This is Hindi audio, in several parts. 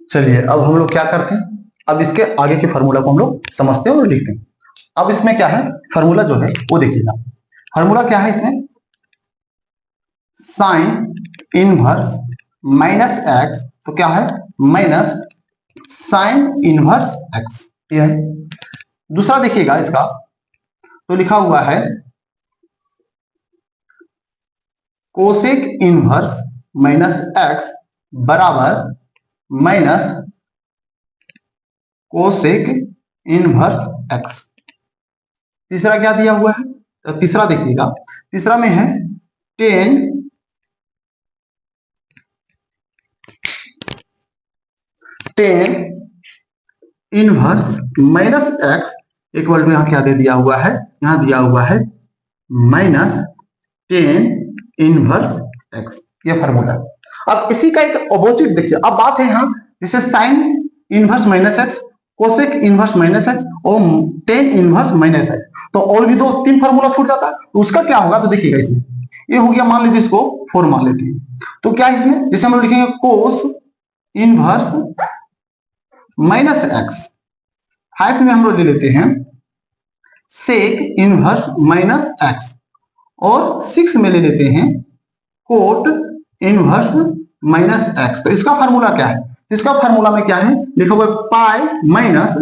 चलिए अब हम लोग क्या करते हैं, अब इसके आगे के फार्मूला को हम लोग समझते हैं और लिखते हैं। अब इसमें क्या है, फार्मूला जो है वो देखिएगा। फार्मूला क्या है इसमें, साइन इनवर्स माइनस एक्स, तो क्या है माइनस साइन इनवर्स एक्स, ये है। दूसरा देखिएगा इसका, तो लिखा हुआ है कोसेक इनवर्स माइनस एक्स बराबर माइनस कोसेक इनवर्स एक्स। तीसरा क्या दिया हुआ है, तो तीसरा देखिएगा, तीसरा में है tan inverse minus x equal to, यहां क्या दे दिया हुआ है, यहां दिया हुआ है माइनस टेन इनवर्स एक्स, ये फार्मूला। अब इसी का एक अपोजिट देखिए, अब बात है यहां जैसे sign inverse minus x, cosec inverse minus x और टेन इनवर्स माइनस एक्स, तो और भी दो तीन फार्मूला छूट जाता है, तो उसका क्या होगा, तो देखिएगा इसमें ये हो गया, मान लीजिए इसको 4 मान लेते हैं, तो क्या इसमें जैसे हम लोग लिखेंगे कोस इनवर्स माइनस एक्स, 5 में हम लोग ले लेते हैं सेक इनवर्स माइनस एक्स, और 6 में ले लेते हैं कोट इनवर्स माइनस एक्स। तो इसका फार्मूला क्या है, इसका फार्मूला में क्या है लिखा हुआ है pi minus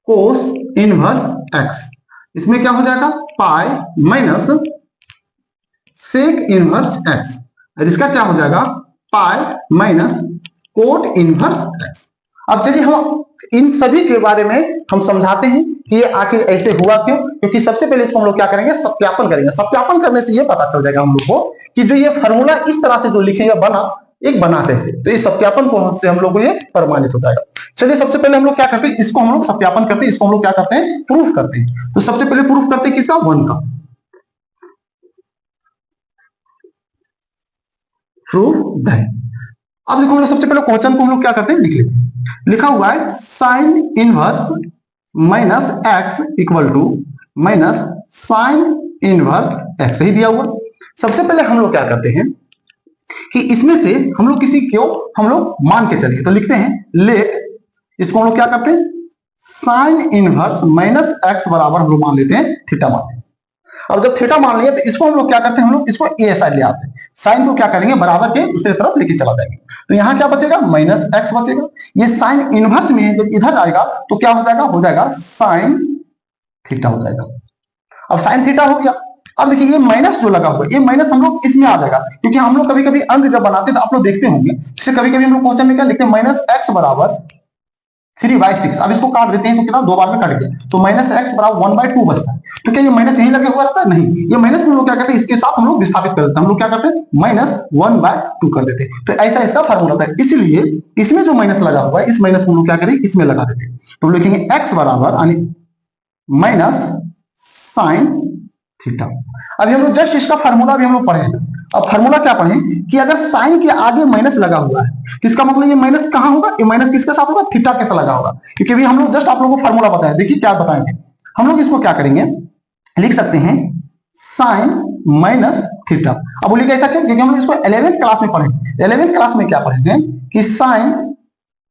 cos inverse x, इसमें क्या हो जाएगा pi minus sec inverse x, और इसका क्या हो जाएगा pi minus cot inverse x. अब चलिए हम इन सभी के बारे में हम समझाते हैं कि ये आखिर ऐसे हुआ क्यों, क्योंकि सबसे पहले इसको हम लोग क्या करेंगे, सत्यापन करेंगे। सत्यापन करने से ये पता चल जाएगा हम लोग को कि जो ये फार्मूला इस तरह से जो लिखेंगे बना, एक बना कैसे, तो इस सत्यापन को से हम लोग को ये प्रमाणित हो जाएगा। चलिए सबसे पहले हम लोग क्या करते हैं, इसको हम लोग सत्यापन करते हैं, इसको हम लोग क्या करते हैं प्रूफ करते हैं। तो सबसे पहले प्रूफ करते हैं किसका, 1 का प्रूफ दैट। अब देखो हम लोग सबसे पहले क्वेश्चन को हम लोग क्या करते हैं लिख लेते हैं। लिखा हुआ है sine inverse minus x equal to minus sine inverse x ही दिया हुआ। सबसे पहले हम लोग क्या करते हैं कि इसमें से हम लोग किसी को हम लोग मान के चलिए, तो लिखते हैं लेट, इसको हम लोग क्या करते हैं साइन इनवर्स माइनस एक्स बराबर हम लोग मान लेते हैं थीटा मान लेते हैं। अब जब थीटा मान लिया तो इसको हम लोग क्या करते हैं, हम लोग इसको ए साइड ले आते हैं, साइन को क्या करेंगे बराबर के दूसरी तरफ लेके चला जाएंगे, तो यहाँ क्या बचेगा माइनस एक्स बचेगा। ये साइन इनवर्स में है, जब इधर आएगा तो क्या हो जाएगा साइन थीटा हो जाएगा। अब साइन थीटा हो गया। अब देखिए ये माइनस जो लगा हुआ है, ये माइनस हम लोग इसमें आ जाएगा, क्योंकि हम लोग कभी कभी अंक जब बनाते हैं तो आप लोग देखते होंगे, जैसे कभी कभी हम लोग क्वेश्चन में क्या लिखते हैं माइनस एक्स बराबर 3/6। अब इसको काट देते हैं तो कितना, 2 बार में कट गया, तो माइनस एक्स बराबर 1/2 बचता है। तो क्या ये माइनस यही लगे हुआ रहता है, नहीं, ये माइनस हम लोग क्या करते हैं इसके साथ हम लोग विस्थापित कर देते हैं, हम लोग क्या करते हैं माइनस 1/2 कर देते हैं। तो ऐसा इसका फार्मूला था, इसलिए इसमें जो माइनस लगा हुआ है इस माइनस को हम लोग क्या करें इसमें लगा देते हैं, तो लिखेंगे एक्स बराबर माइनस साइन थीटा। अभी हम लोग जस्ट इसका फार्मूला भी हम लोग पढ़े। अब फार्मूला क्या पढ़े कि अगर साइन के आगे माइनस लगा हुआ है, किसका मतलब ये माइनस कहां होगा, ये माइनस किसके साथ होगा, थीटा के साथ लगा होगा, क्योंकि अभी हम लोग जस्ट आप लोगों को फार्मूला बताया। देखिए क्या बताएंगे हम लोग, इसको क्या करेंगे लिख सकते हैं साइन माइनस थीटा। अब बोलिए कैसा क्यों, क्योंकि हम लोग इसको 11th क्लास में पढ़े। 11th क्लास में क्या पढ़ेंगे कि साइन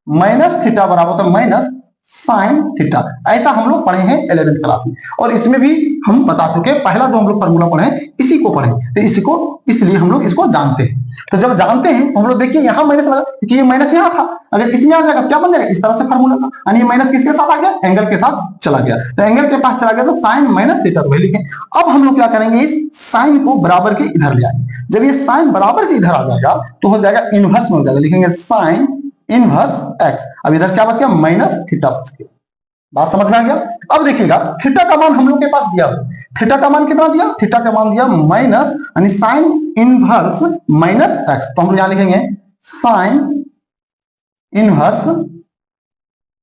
माइनस थीटा बराबर होता है माइनस साइन थीटा, ऐसा हम लोग पढ़े हैं 11th क्लास में, और इसमें भी हम बता चुके हैं पहला जो हम लोग फार्मूला पढ़े इसी को पढ़े, तो इसी को इसलिए हम लोग इसको जानते हैं। तो जब जानते हैं तो हम लोग देखिए यहां माइनस लगा, क्योंकि ये माइनस यहां था, अगर इसमें आ जाएगा क्या बन जाएगा इस तरह से फार्मूला का, यानी ये माइनस किसके साथ आ गया, एंगल के साथ चला गया, तो एंगल के पास चला गया तो साइन माइनस थीटा को लिखें। अब हम लोग क्या करेंगे इस साइन को बराबर के इधर ले आएंगे, जब ये साइन बराबर के इधर आ जाएगा तो हो जाएगा इनवर्स में हो जाएगा, लिखेंगे साइन इनवर्स एक्स। अब इधर क्या बच गया माइनस थीटा बच गया, बात समझ में आ गया। अब देखिएगा थीटा का मान हम लोग के पास दिया, थीटा का मान कितना दिया, थीटा का मान दिया माइनस यानी साइन इनवर्स माइनस एक्स, तो हम लोग यहां लिखेंगे sine inverse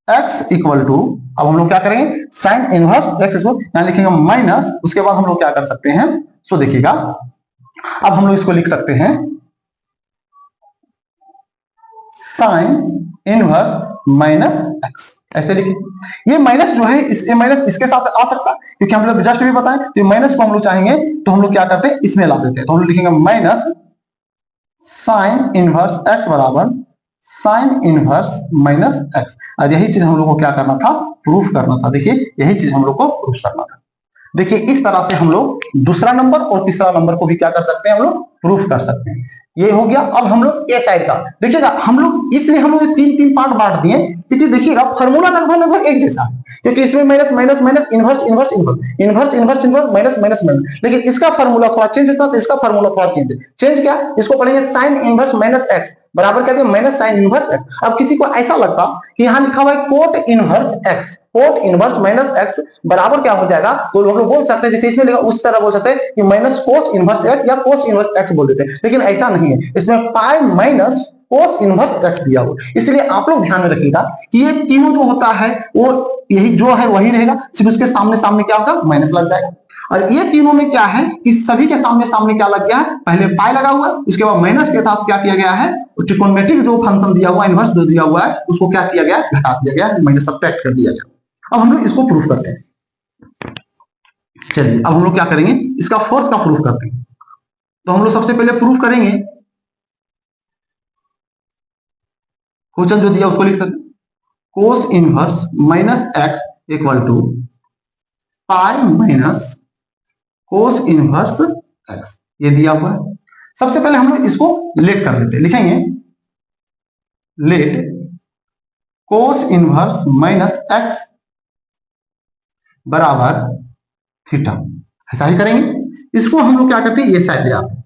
x equal to, अब हम लोग क्या करेंगे साइन इनवर्स एक्स इसको यहां लिखेंगे माइनस, उसके बाद हम लोग क्या कर सकते हैं, सो देखिएगा अब हम लोग इसको लिख सकते हैं साइन इनवर्स माइनस एक्स, ऐसे लिखिए। ये माइनस जो है ये माइनस इसके साथ आ सकता है, क्योंकि हम लोग जस्ट भी बताएं तो माइनस को हम लोग चाहेंगे तो हम लोग क्या करते हैं इसमें ला देते हैं, तो हम लोग लिखेंगे माइनस साइन इनवर्स एक्स बराबर साइन इनवर्स माइनस एक्स। और यही चीज हम लोग को क्या करना था, प्रूफ करना था। देखिए यही चीज हम लोग को प्रूफ करना था। देखिए इस तरह से हम लोग दूसरा नंबर और तीसरा नंबर को भी क्या कर सकते हैं, हम लोग प्रूफ कर सकते हैं। ये हो गया। अब हम लोग ए साइड का देखिएगा, हम लोग इसलिए हम लोग तीन तीन पार्ट बांट दिए क्योंकि देखिएगा फॉर्मूला लगभग एक जैसा है, क्योंकि इसमें minus minus minus inverse inverse inverse inverse inverse inverse minus minus minus, लेकिन इसका फॉर्मूला थोड़ा चेंज होता है, तो इसका फॉर्मूला थोड़ा चेंज है। चेंज क्या, इसको पढ़ेंगे साइन इनवर्स माइनस एक्स बराबर कहते हैं माइनस साइन इनवर्स एक्स। अब किसी को ऐसा लगता कि यहाँ लिखा हुआ है coat inverse x, cot inverse minus x बराबर क्या हो जाएगा, तो लोग बोल सकते हैं जैसे इसमें लिखा उस तरह बोल सकते हैं कि माइनस कोस इनवर्स एक्स या कोस इनवर्स एक्स बोल देते हैं, लेकिन ऐसा नहीं है। इसमें पाई माइनस कोस इनवर्स एक्स दिया हुआ, इसलिए आप लोग ध्यान में रखिएगा कि ये तीनों जो होता है वो यही जो है वही रहेगा, सिर्फ उसके सामने सामने क्या होगा, माइनस लग जाएगा। और ये तीनों में क्या है, इस सभी के सामने सामने क्या लग गया है, पहले पाई लगा हुआ है, उसके बाद माइनस के साथ क्या किया गया है, ट्रिगोनोमेट्रिक जो फंक्शन दिया हुआ है, इनवर्स जो दिया हुआ है, उसको क्या किया गया, घटा दिया गया, माइनस सब्ट्रैक्ट कर दिया गया। अब हम लोग इसको प्रूफ करते हैं। चलिए अब हम लोग क्या करेंगे, इसका फोर्स का प्रूफ करते हैं। तो हम लोग सबसे पहले प्रूफ करेंगे, क्वेश्चन जो दिया उसको लिख सकते, cos inverse minus x equal to pi minus cos inverse x, ये दिया हुआ है। सबसे पहले हम लोग इसको लेट कर लेते हैं, लिखेंगे let cos inverse minus x बराबर थीटा, ऐसा ही करेंगे। इसको हम लोग क्या करते हैं, ये साइड ले आते हैं।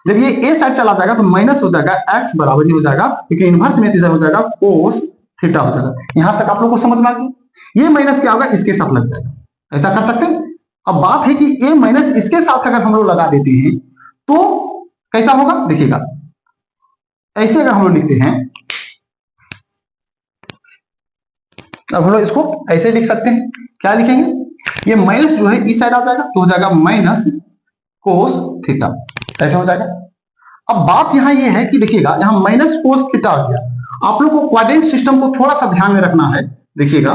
जब ये ए साइड चला जाएगा तो माइनस हो जाएगा, एक्स बराबर ही हो जाएगा, क्योंकि इनवर्स में इधर हो जाएगा कोस थीटा हो जाएगा। यहां तक आप लोग को समझ में आ गया। ये माइनस क्या होगा, इसके साथ लग जाएगा, ऐसा कर सकते हैं। अब बात है कि ए माइनस इसके साथ अगर हम लोग लगा देते हैं तो कैसा होगा, देखिएगा ऐसे अगर हम लोग लिखते हैं, अब हम लोग इसको ऐसे लिख सकते हैं, क्या लिखेंगे, ये माइनस जो है इस साइड आ जाएगा तो हो जाएगा माइनस कोस थीटा, ऐसा हो जाएगा। अब बात यहां ये है कि देखिएगा यहां माइनस कोस थीटा आ गया। आप लोग को क्वाड्रेंट सिस्टम को थोड़ा सा ध्यान में रखना है। देखिएगा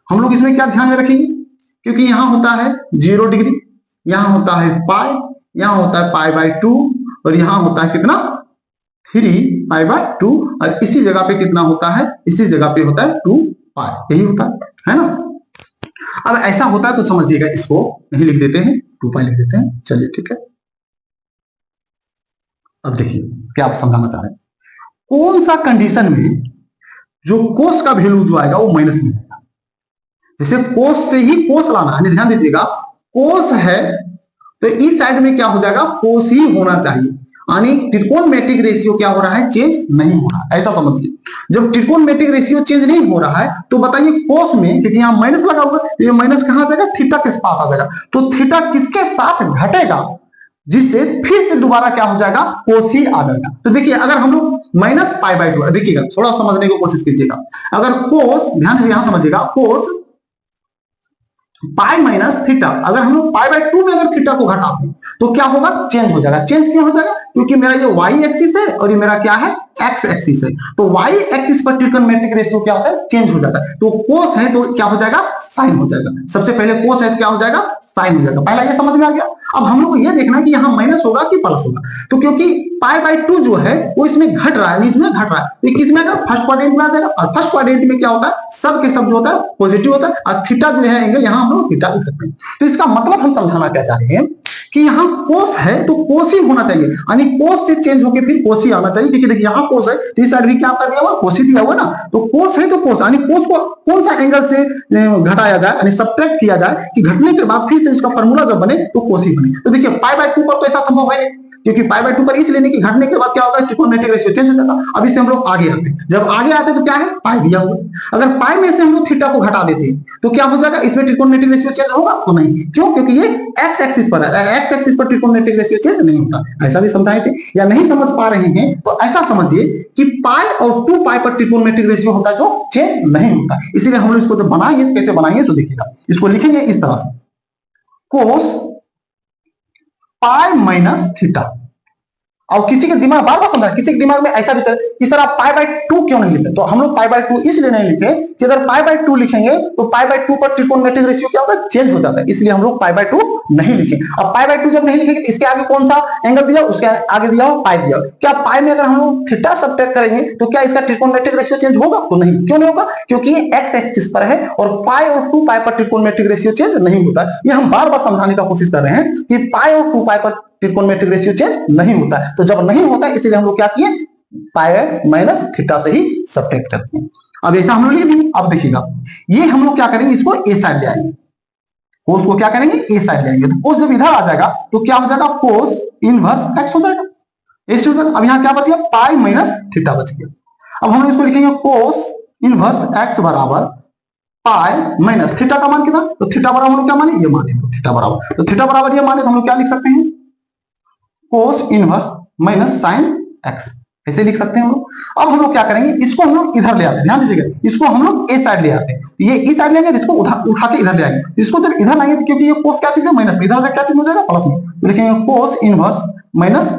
हम लोग इसमें क्या ध्यान में रखेंगे, क्योंकि यहां होता है 0 डिग्री, यहां होता है पाई, यहां होता है पाई बाय 2, और यहां होता है कितना 3 पाई बाय 2, और इसी जगह पे कितना होता है, इसी जगह पे होता है 2 पाई, यही होता है ना। अब ऐसा होता है तो समझिएगा, इसको नहीं लिख देते हैं, 2 पाई लिख देते हैं। चलिए ठीक है। अब देखिए क्या आप समझाना चाह रहे हैं, कौन सा कंडीशन में जो कोस का वैल्यू जो आएगा वो माइनस में आएगा। जैसे कोस से ही कोस लाना है, ध्यान दीजिएगा, कोस है तो इस साइड में क्या हो जाएगा, कोस ही होना चाहिए, यानी त्रिकोणमितिक रेशियो क्या हो रहा है, चेंज नहीं हो रहा है, ऐसा समझिए। जब त्रिकोणमितिक रेशियो चेंज नहीं हो रहा है तो बताइए कोस में, क्योंकि यहां माइनस लगा हुआ है, ये माइनस कहां जाएगा, थीटा के पास आ जाएगा, तो थीटा किसके साथ घटेगा, जिससे फिर से दोबारा क्या हो जाएगा, कोस ही आ जाएगा। तो देखिए अगर हम लोग माइनस पाई बाय 2, देखिएगा थोड़ा समझने की कोशिश कीजिएगा, अगर कोस, ध्यान से यहां समझिएगा, कोस पाई माइनस थीटा, अगर हम लोग पाई बाय 2 में अगर थीटा को घटाते हैं तो क्या होगा, चेंज हो जाएगा। चेंज क्यों हो जाएगा, क्योंकि मेरा ये वाई एक्सिस है और ये मेरा क्या है, एक्स एक्सिस है, तो वाई एक्सिस पर त्रिकोणमितिक रेशियो क्या होता है, चेंज हो जाता है। तो कोस है तो क्या हो जाएगा, साइन हो जाएगा। सबसे पहले कोस है तो क्या हो जाएगा, साइन हो जाएगा। पहला ये समझ में आ गया। अब हम लोग को ये देखना है कि यहाँ माइनस होगा कि प्लस होगा, तो क्योंकि पाई बाय 2 जो है वो इसमें घट रहा है, इसमें घट रहा है, तो किस में आएगा, फर्स्ट क्वाड्रेंट में आ जाएगा, और फर्स्ट क्वाड्रेंट में क्या होता है, सब के सब जो होता है पॉजिटिव होता है, और थीटा जो है एंगल, यहाँ हम लोग थीटा लिख सकते हैं। तो इसका मतलब हम समझाना क्या चाह रहे हैं कि यहाँ कोस है तो कोस ही होना चाहिए, यानी कोस से चेंज होकर फिर कोस ही आना चाहिए, क्योंकि देखिए यहाँ कोस है तो इस साइड भी क्या कर दिया हुआ, कोस ही दिया हुआ ना, तो कोस है तो कोस, यानी कोस को कौन सा एंगल से घटाया जाए, यानी सब्ट्रैक्ट किया जाए, कि घटने के बाद फिर से इसका फॉर्मूला जब बने तो कोस ही बने। तो देखिए पाई बाय 2 पर तो ऐसा संभव है नहीं, क्योंकि पाई बाय 2 पर इसलिए नहीं कि घटने के बाद क्या होगा, त्रिकोणमितिक रेशियो चेंज हो जाता। अब इससे हम लोग आगे आते हैं, जब आगे आते हैं तो क्या है, पाई दिया हुआ, अगर पाई में से हम लोग थीटा को घटा देते हैं तो क्या हो जाएगा, इसमें त्रिकोणमितिक रेशियो चेंज होगा तो नहीं, क्यों, क्योंकि ये एक्स एक्सिस पर है, एक्स एक्सिस पर त्रिकोणमितिक रेशियो चेंज नहीं होता। ऐसा भी समझाए थे, या नहीं समझ पा रहे हैं तो ऐसा समझिए कि पाई और 2 पाई पर त्रिकोणमितिक रेशियो होता है जो चेंज नहीं होता। इसीलिए हम लोग इसको जब बनाएंगे, कैसे बनाएंगे तो देखिएगा, इसको लिखेंगे इस तरह से, कोस पाई माइनस थीटा, और किसी के दिमाग, बार बार समझा, किसी के दिमाग में ऐसा भी चले कि सर आप पाई बाय 2 क्यों नहीं लिखे, तो हम लोग पाई बाय 2 इसलिए नहीं लिखे कि अगर पाई बाय 2 लिखेंगे तो पाई बाय 2 पर त्रिकोणमितिक रेशियो क्या होता है, चेंज हो जाता है, इसलिए हम लोग पाई बाय 2 नहीं लिखे। अब पाई बाय 2 जब नहीं लिखेंगे, इसके आगे कौन सा एंगल दिया, उसके आगे दिया हो पाई दिया, क्या पाई में अगर हम लोग थीटा सब्ट्रैक्ट करेंगे तो क्या इसका त्रिकोणमितिक रेशियो चेंज होगा, तो नहीं, क्यों नहीं होगा, क्योंकि ये एक्स एक्सिस पर है और पाई और 2 पाई पर त्रिकोणमितिक रेशियो चेंज नहीं होता। ये हम बार बार समझाने का कोशिश कर रहे हैं कि पाई और 2 पाई पर त्रिकोणमितिक रेशियो चेंज नहीं होता है, तो जब नहीं होता है इसलिए हम लोग क्या किए, पाई माइनस थीटा से ही सब्ट्रैक्ट करते हैं। अब ऐसा हम लोग लिख दिए। अब देखिएगा ये हम लोग क्या करेंगे, इसको ए साइड ले आएंगे, कोस को क्या करेंगे, ए साइड ले आएंगे, तो कोस जब इधर आ जाएगा तो क्या हो जाएगा, कोस इनवर्स एक्स हो जाएगा, ऐसे हो जाएगा। अब यहाँ क्या बच गया, पाई माइनस थीटा बच गया। अब हम इसको लिखेंगे कोस इनवर्स एक्स बराबर पाई माइनस थीटा का मान कितना, तो थीटा बराबर हम लोग क्या माने, ये माने, तो थीटा बराबर, तो थीटा बराबर ये माने तो हम लोग क्या लिख सकते हैं, कोस इनवर्स माइनस साइन एक्स, ऐसे लिख सकते हैं हम लोग। अब हम लोग क्या करेंगे, इसको हम लोग इधर ले आते हैं, ध्यान दीजिएगा, इसको हम लोग ए साइड ले आते हैं, ये ई साइड लेंगे, इसको उठा के इधर ले आएंगे, इसको जब इधर लाएंगे तो क्योंकि ये कोस क्या चीज है, माइनस में, इधर से क्या चीज हो जाएगा, प्लस में, तो लिखेंगे कोस इनवर्स माइनस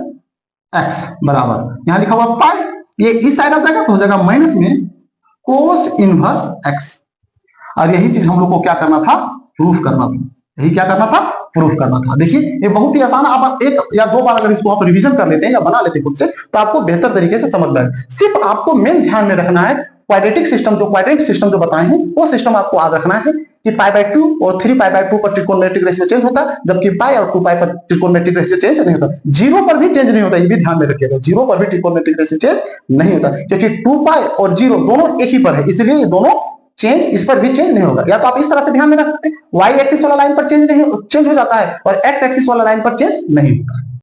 एक्स बराबर, यहां लिखा हुआ पाई, ये इस साइड आ जाएगा तो हो जाएगा माइनस में कोस इनवर्स एक्स। और यही चीज हम लोग को क्या करना था, प्रूफ करना था, यही क्या करना था, प्रूफ करना था। देखिए ये बहुत ही आसान, आप एक या दो बार अगर इसको आप रिवीजन कर लेते हैं या बना लेते हैं खुद से तो आपको बेहतर तरीके से समझ में आएगा। सिर्फ आपको मेन ध्यान में रखना है क्वाड्रेटिक सिस्टम, जो क्वाड्रेटिक सिस्टम जो बताए हैं वो सिस्टम आपको याद रखना है कि पाई बाय 2 और 3 पाई बाय 2 पर त्रिकोणमितिक रेशियो चेंज होता है, जबकि पाई और 2 पाई पर त्रिकोणमितिक रेशियो चेंज नहीं होता, जीरो पर भी चेंज नहीं होता, ये भी ध्यान में रखिएगा, जीरो पर भी त्रिकोणमितिक रेशियो चेंज नहीं होता, क्योंकि 2 पाई और जीरो दोनों एक ही पर है, इसलिए ये दोनों चेंज, इस पर भी चेंज नहीं होगा। या तो आप इस तरह से ध्यान में रख सकते हैं, वाई एक्सिस वाला लाइन पर चेंज हो जाता है और एक्स एक्सिस वाला लाइन पर चेंज नहीं होता है।